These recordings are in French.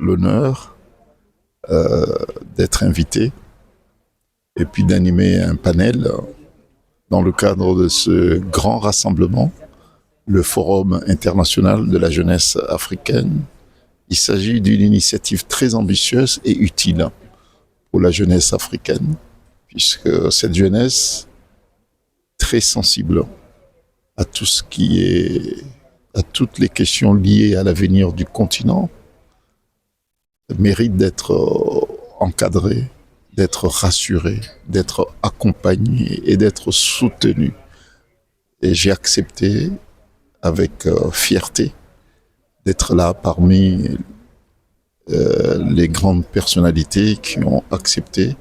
l'honneur d'être invité et puis d'animer un panel dans le cadre de ce grand rassemblement, le Forum international de la jeunesse africaine. Il s'agit d'une initiative très ambitieuse et utile pour la jeunesse africaine, puisque cette jeunesse très sensible à tout ce qui est, à toutes les questions liées à l'avenir du continent, mérite d'être encadrée, d'être rassurée, d'être accompagnée et d'être soutenue. Et j'ai accepté avec fierté d'être là parmi les grandes personnalités qui ont accepté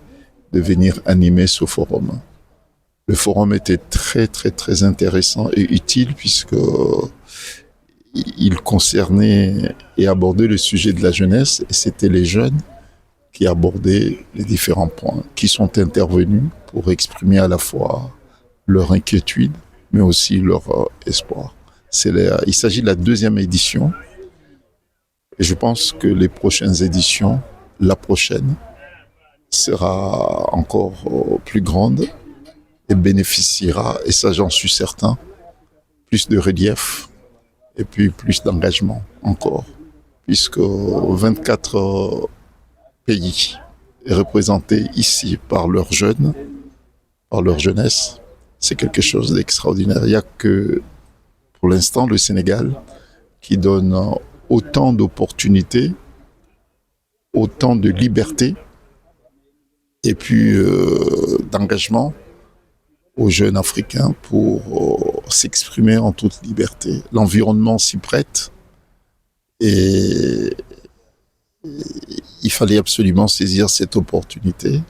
de venir animer ce forum. Le forum était très intéressant et utile puisque il concernait et abordait le sujet de la jeunesse et c'était les jeunes qui abordaient les différents points, qui sont intervenus pour exprimer à la fois leur inquiétude mais aussi leur espoir. Il s'agit de la 2e édition et je pense que les prochaines éditions, la prochaine, sera encore plus grande et bénéficiera, et ça j'en suis certain, plus de relief et puis plus d'engagement encore, puisque 24 pays représentés ici par leurs jeunes, par leur jeunesse, c'est quelque chose d'extraordinaire. Il n'y a que, pour l'instant, le Sénégal qui donne autant d'opportunités, autant de liberté et puis d'engagement aux jeunes africains pour s'exprimer en toute liberté. L'environnement s'y prête et il fallait absolument saisir cette opportunité. Et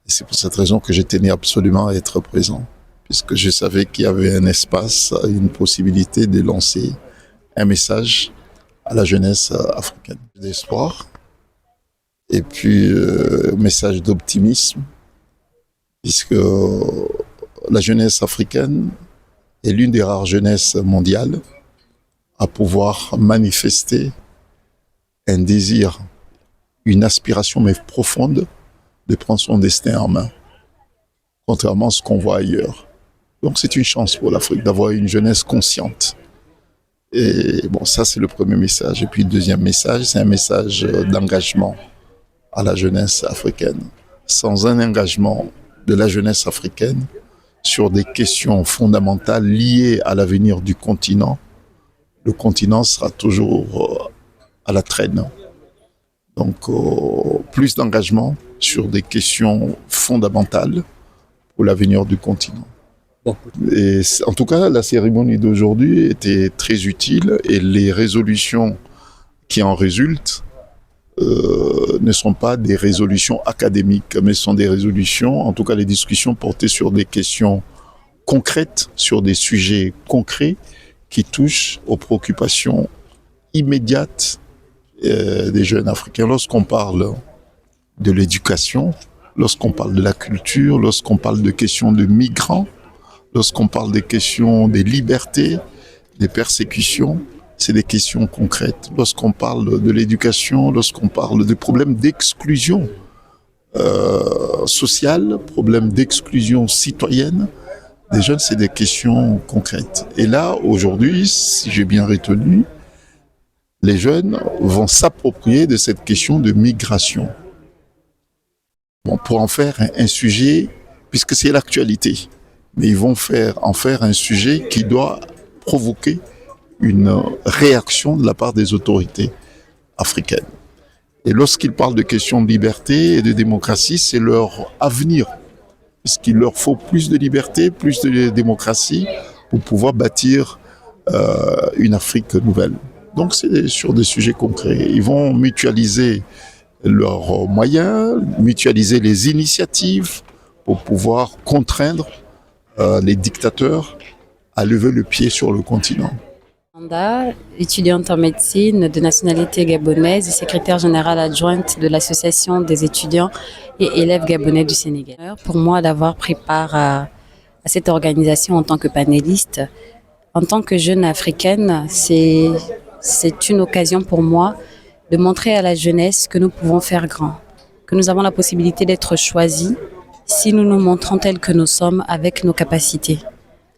c'est pour cette raison que je tenais absolument à être présent, puisque je savais qu'il y avait un espace, une possibilité de lancer un message à la jeunesse africaine. D'espoir et puis un message d'optimisme, puisque la jeunesse africaine est l'une des rares jeunesses mondiales à pouvoir manifester un désir, une aspiration mais profonde de prendre son destin en main, contrairement à ce qu'on voit ailleurs. Donc c'est une chance pour l'Afrique d'avoir une jeunesse consciente. Et bon, ça c'est le premier message. Et puis le deuxième message, c'est un message d'engagement à la jeunesse africaine. Sans un engagement de la jeunesse africaine sur des questions fondamentales liées à l'avenir du continent, le continent sera toujours à la traîne. Donc, plus d'engagement sur des questions fondamentales pour l'avenir du continent. Bon. Et en tout cas, la cérémonie d'aujourd'hui était très utile et les résolutions qui en résultent ne sont pas des résolutions académiques, mais sont des résolutions, en tout cas les discussions portées sur des questions concrètes, sur des sujets concrets qui touchent aux préoccupations immédiates des jeunes africains. Lorsqu'on parle de l'éducation, lorsqu'on parle de la culture, lorsqu'on parle de questions de migrants, lorsqu'on parle des questions des libertés, des persécutions, c'est des questions concrètes. Lorsqu'on parle de l'éducation, lorsqu'on parle des problèmes d'exclusion sociale, problèmes d'exclusion citoyenne, des jeunes, c'est des questions concrètes. Et là, aujourd'hui, si j'ai bien retenu, les jeunes vont s'approprier de cette question de migration. Bon, pour en faire un sujet, puisque c'est l'actualité, mais ils vont en faire un sujet qui doit provoquer une réaction de la part des autorités africaines. Et lorsqu'ils parlent de questions de liberté et de démocratie, c'est leur avenir. Parce qu'il leur faut plus de liberté, plus de démocratie pour pouvoir bâtir une Afrique nouvelle. Donc c'est sur des sujets concrets. Ils vont mutualiser leurs moyens, mutualiser les initiatives pour pouvoir contraindre les dictateurs à lever le pied sur le continent. Étudiante en médecine de nationalité gabonaise et secrétaire générale adjointe de l'association des étudiants et élèves gabonais du Sénégal. Pour moi, d'avoir pris part à cette organisation en tant que panéliste, en tant que jeune africaine, c'est une occasion pour moi de montrer à la jeunesse que nous pouvons faire grand, que nous avons la possibilité d'être choisis si nous nous montrons tels que nous sommes avec nos capacités.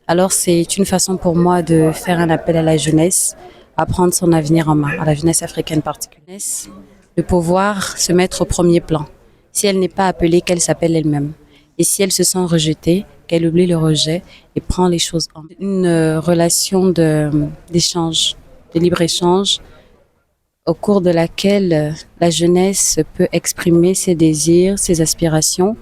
Alors c'est une façon pour moi de faire un appel à la jeunesse à prendre son avenir en main, à la jeunesse africaine particulièrement, de pouvoir se mettre au premier plan. Si elle n'est pas appelée, qu'elle s'appelle elle-même. Et si elle se sent rejetée, qu'elle oublie le rejet et prend les choses en main. Une relation d'échange, de libre-échange, au cours de laquelle la jeunesse peut exprimer ses désirs, ses aspirations,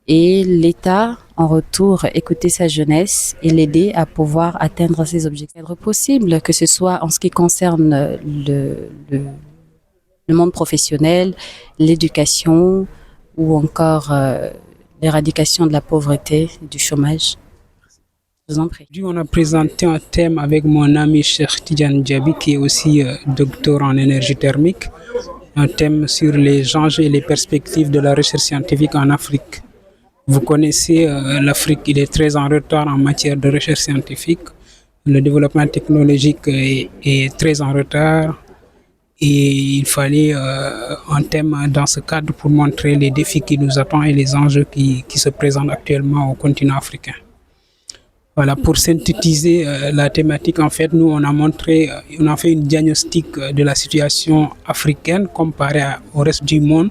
et l'État, en retour, écouter sa jeunesse et l'aider à pouvoir atteindre ses objectifs possibles, que ce soit en ce qui concerne le monde professionnel, l'éducation ou encore l'éradication de la pauvreté et du chômage. Je vous en prie. Aujourd'hui, on a présenté un thème avec mon ami Cheikh Tidiane Diaby, qui est aussi docteur en énergie thermique, un thème sur les enjeux et les perspectives de la recherche scientifique en Afrique. Vous connaissez l'Afrique, il est très en retard en matière de recherche scientifique. Le développement technologique est très en retard et il fallait un thème dans ce cadre pour montrer les défis qui nous attendent et les enjeux qui se présentent actuellement au continent africain. Voilà, pour synthétiser la thématique, en fait, nous, on a fait une diagnostic de la situation africaine comparée au reste du monde.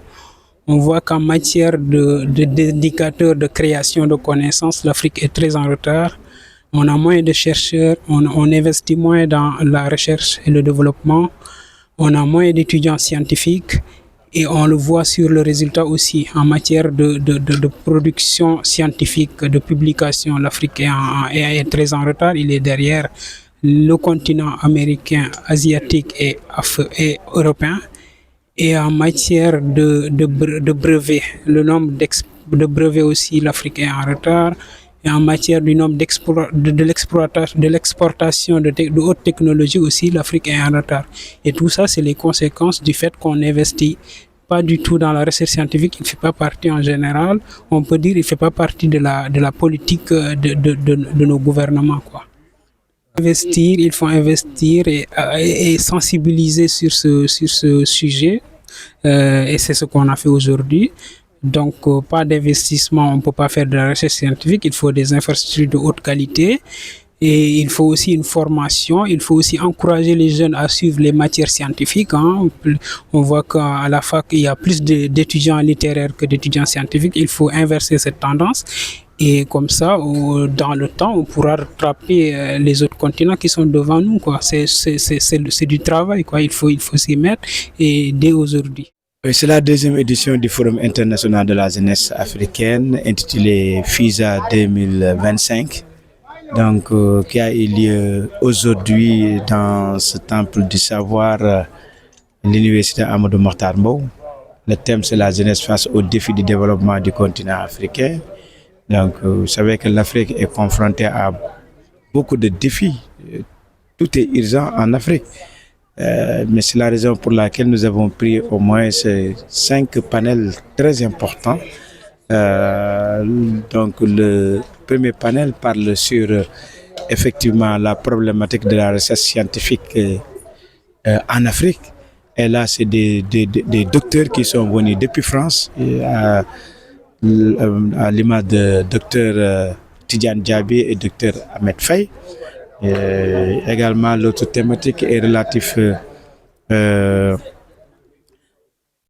On voit qu'en matière d'indicateurs de création de connaissances, l'Afrique est très en retard. On a moins de chercheurs, on investit moins dans la recherche et le développement. On a moins d'étudiants scientifiques et on le voit sur le résultat aussi en matière de production scientifique, de publication. L'Afrique est très en retard, il est derrière le continent américain, asiatique et européen. Et en matière de brevets, le nombre de brevets aussi, l'Afrique est en retard. Et en matière du nombre de l'exportation de haute technologie aussi, l'Afrique est en retard. Et tout ça, c'est les conséquences du fait qu'on n'investit pas du tout dans la recherche scientifique. Il ne fait pas partie en général, on peut dire, il ne fait pas partie de la politique de nos gouvernements, quoi. Il faut investir et sensibiliser sur ce sujet et c'est ce qu'on a fait aujourd'hui. Donc pas d'investissement, on ne peut pas faire de la recherche scientifique, il faut des infrastructures de haute qualité et il faut aussi une formation, il faut aussi encourager les jeunes à suivre les matières scientifiques. On voit qu'à la fac, il y a plus d'étudiants littéraires que d'étudiants scientifiques, il faut inverser cette tendance. Et comme ça, dans le temps, on pourra rattraper les autres continents qui sont devant nous, quoi. C'est du travail, quoi. Il faut s'y mettre et dès aujourd'hui. C'est la deuxième édition du Forum international de la jeunesse africaine intitulé FISA 2025, donc, qui a eu lieu aujourd'hui dans ce temple du savoir, l'université Amadou Mahtar Mbow. Le thème, c'est la jeunesse face aux défis du développement du continent africain. Donc, vous savez que l'Afrique est confrontée à beaucoup de défis. Tout est urgent en Afrique. Mais c'est la raison pour laquelle nous avons pris au moins 5 panels très importants. Donc, le premier panel parle sur effectivement la problématique de la recherche scientifique en Afrique. Et là, c'est des docteurs qui sont venus depuis France. À l'image de Dr Tidiane Diaby et Dr Ahmed Faye. Également, l'autre thématique est relative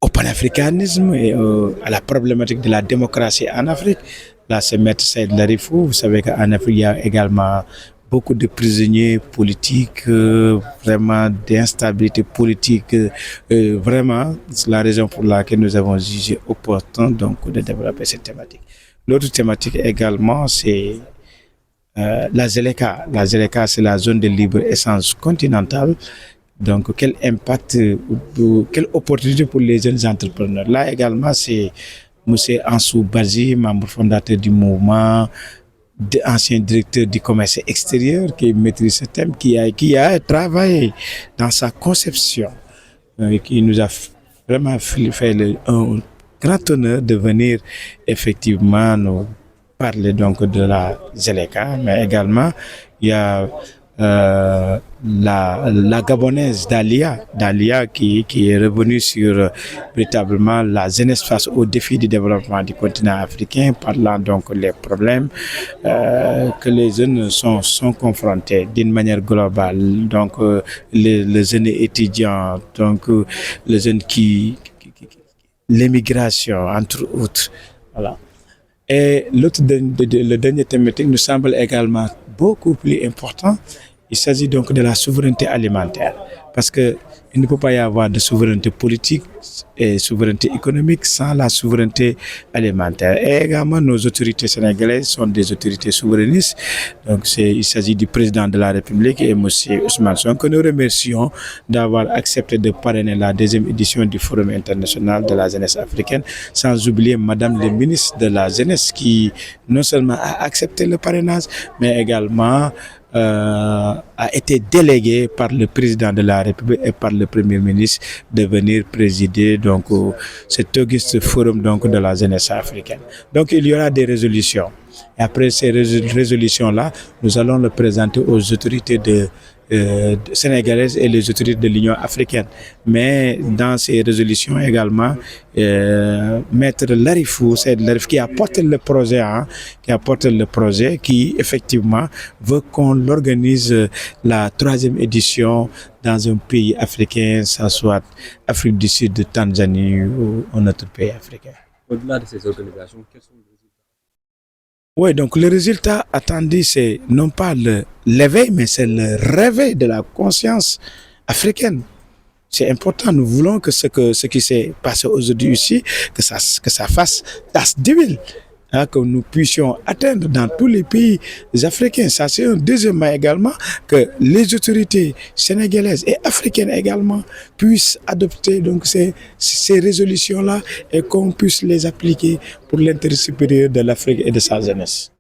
au panafricanisme et à la problématique de la démocratie en Afrique. Là, c'est Maître Saïd Larifou. Vous savez qu'en Afrique, il y a également beaucoup de prisonniers politiques, vraiment d'instabilité politique. Vraiment, c'est la raison pour laquelle nous avons jugé opportun donc, de développer cette thématique. L'autre thématique également, c'est la ZLECA. La ZLECA, c'est la zone de libre-échange continentale. Donc, quel impact, quelle opportunité pour les jeunes entrepreneurs. Là également, c'est M. Ansou Badji, membre fondateur du mouvement, ancien directeur du commerce extérieur qui maîtrise ce thème, qui a travaillé dans sa conception, qui nous a vraiment fait un grand honneur de venir effectivement nous parler donc de la ZLECA, mais également il y a la gabonaise Dalia qui est revenue sur véritablement la jeunesse face aux défis du développement du continent africain, parlant donc les problèmes que les jeunes sont confrontés d'une manière globale. Donc les jeunes étudiants, donc les jeunes l'immigration entre autres. Voilà. Et le dernier thématique nous semble également beaucoup plus important. Il s'agit donc de la souveraineté alimentaire, parce qu'il ne peut pas y avoir de souveraineté politique et souveraineté économique sans la souveraineté alimentaire. Et également, nos autorités sénégalaises sont des autorités souverainistes. Donc, il s'agit du président de la République et M. Ousmane Sonko, que nous remercions d'avoir accepté de parrainer la deuxième édition du Forum international de la jeunesse africaine, sans oublier Madame le ministre de la Jeunesse qui non seulement a accepté le parrainage, mais également a été délégué par le président de la République et par le Premier ministre de venir présider donc cet auguste forum donc de la jeunesse africaine. Donc il y aura des résolutions. Et après ces résolutions-là, nous allons le présenter aux autorités sénégalaises et les autorités de l'Union africaine. Mais dans ces résolutions également, Maître Larifou, c'est Larifou qui a porté le projet, qui effectivement veut qu'on l'organise la 3e édition dans un pays africain, ça soit Afrique du Sud, Tanzanie ou un autre pays africain. Au-delà de ces organisations, quels sont les résultats? Oui, donc le résultat attendu, c'est non pas l'éveil, mais c'est le réveil de la conscience africaine. C'est important, nous voulons que ce qui s'est passé aujourd'hui ici, que ça fasse tasse d'huile, hein, que nous puissions atteindre dans tous les pays africains. Ça, c'est un deuxièmement également, que les autorités sénégalaises et africaines également puissent adopter donc ces résolutions-là et qu'on puisse les appliquer pour l'intérêt supérieur de l'Afrique et de sa jeunesse.